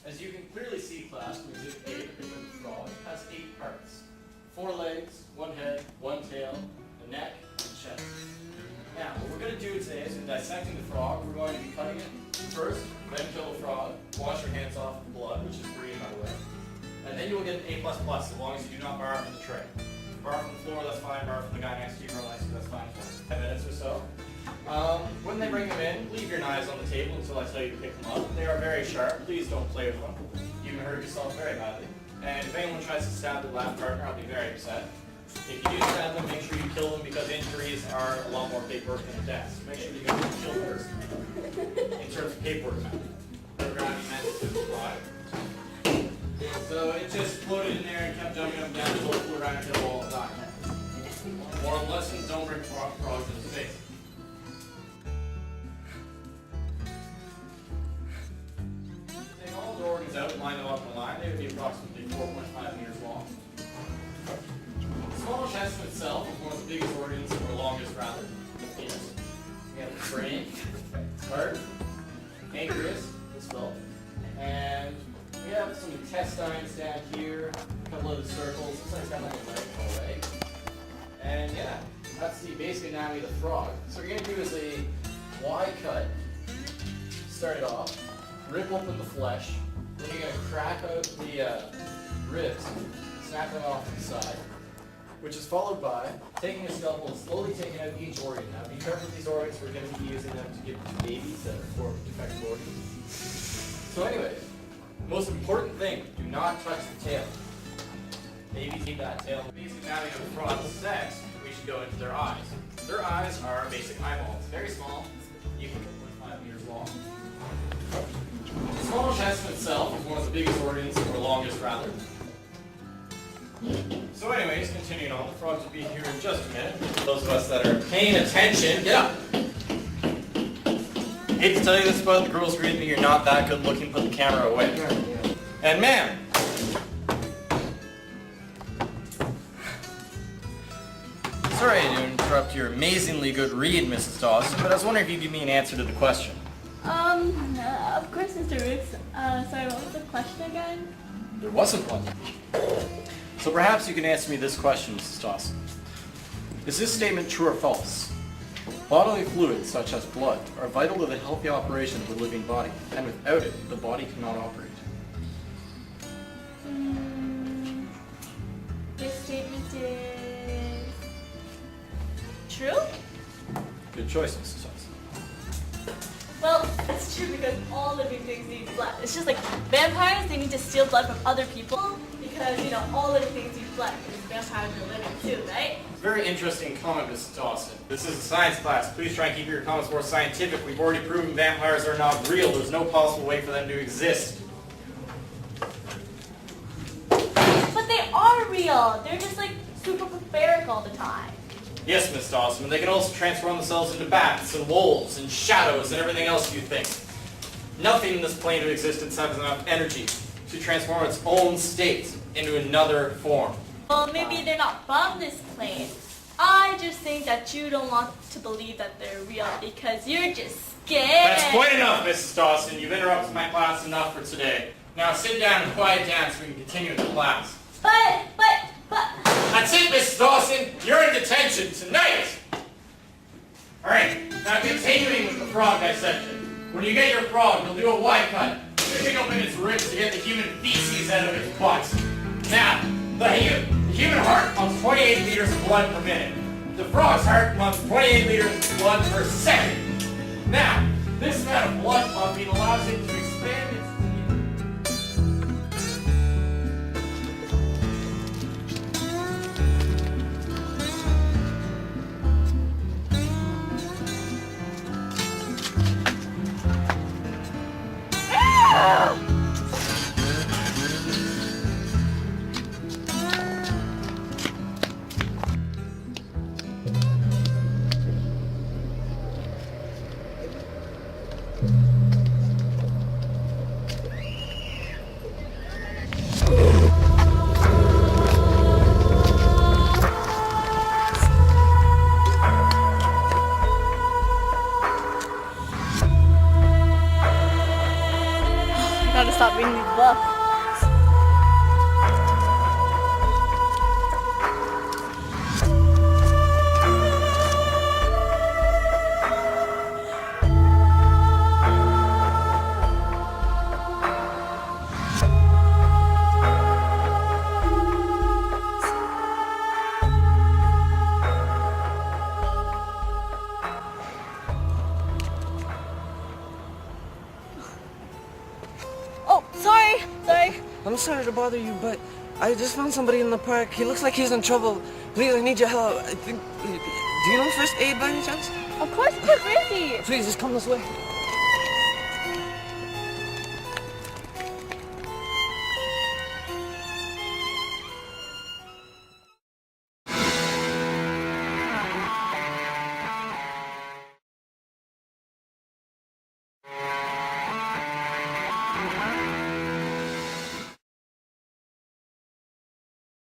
As you can clearly see, class, from Exhibit A, the picture of the frog has 8 parts. 4 legs, 1 head, 1 tail, a neck, and a chest. Now, what we're going to do today is in dissecting the frog, we're going to be cutting it first, then kill the frog, wash your hands off of the blood, which is green by the way, and then you will get an A++, as long as you do not borrow from the tray. Borrow from the floor, that's fine. Borrow from the guy next to you, that's fine. 10 minutes or so. When they bring them in, leave your knives on the table until I tell you to pick them up. They are very sharp. Please don't play with them. You can hurt yourself very badly. And if anyone tries to stab their lab partner, I'll be very upset. If you do stab them, make sure you kill them because injuries are a lot more paperwork than deaths. Make sure you kill first. In terms of paperwork method. Never gonna be meant to fly. So it just floated in there and kept jumping up and down the whole flew around until the wall died. Moral lesson, don't bring frogs to the face. Take all the organs out and line them up in a line. They would be approximately 4.5 meters long. The small intestine itself is one of the biggest organs, or longest rather, the penis. We have the brain, heart, pancreas, the skull, and we have some intestines down here, a couple of the circles. This one's got like a leg away. And yeah, that's the basic anatomy of the frog. So what you're going to do is a Y cut. Start it off, rip open the flesh, then you're going to crack out the ribs, snap them off to the side, which is followed by taking a scalpel and slowly taking out each organ. Now be careful with these organs, we're going to be using them to give to babies that are formed defective organs. So anyways, most important thing, do not touch the tail. Babies eat that tail. The basic anatomy of the frog's sex, we should go into their eyes. Their eyes are basic eyeballs. Very small, even 1.5 meters long. The small intestine itself is one of the biggest organs, or longest rather. So anyways, continuing on, the frogs will be here in just a minute. Those of us that are paying attention, get up! Hate to tell you this about the girls reading me, you're not that good looking, put the camera away. And ma'am, sorry to interrupt your amazingly good read, Mrs. Dawson, but I was wondering if you'd give me an answer to the question. Of course, Mr. Rooks. Sorry, what was the question again? There wasn't one. So perhaps you can answer me this question, Mrs. Dawson. Is this statement true or false? Bodily fluids, such as blood, are vital to the healthy operation of the living body, and without it, the body cannot operate. This statement is true? Good choice, Mrs. Dawson. Well, it's true because all living things need blood. It's just like vampires, they need to steal blood from other people because, all living things need blood because vampires are living too, right? Very interesting comment, Mrs. Dawson. This is a science class. Please try and keep your comments more scientific. We've already proven vampires are not real. There's no possible way for them to exist. But they are real. They're just like super barbaric all the time. Yes, Miss Dawson, they can also transform themselves into bats and wolves and shadows and everything else you think. Nothing in this plane of existence has enough energy to transform its own state into another form. Well, maybe they're not from this plane. I just think that you don't want to believe that they're real because you're just scared. That's quite enough, Mrs. Dawson. You've interrupted my class enough for today. Now sit down and quiet down so we can continue the class. But... That's it, Mrs. Dawson. You're in detention tonight. Alright, now continuing with the frog dissection. When you get your frog, you'll do a Y cut. Ripping open its ribs to get the human feces out of its butt. Now, the human heart pumps 28 liters of blood per minute. The frog's heart pumps 28 liters of blood per second. Now, this amount of blood pumping allows it to expand its how to stop being these buffs. Oh, sorry. I'm sorry to bother you, but I just found somebody in the park. He looks like he's in trouble. Please, I need your help. I think. Do you know first aid by any chance? Of course, it's crazy. Please, just come this way.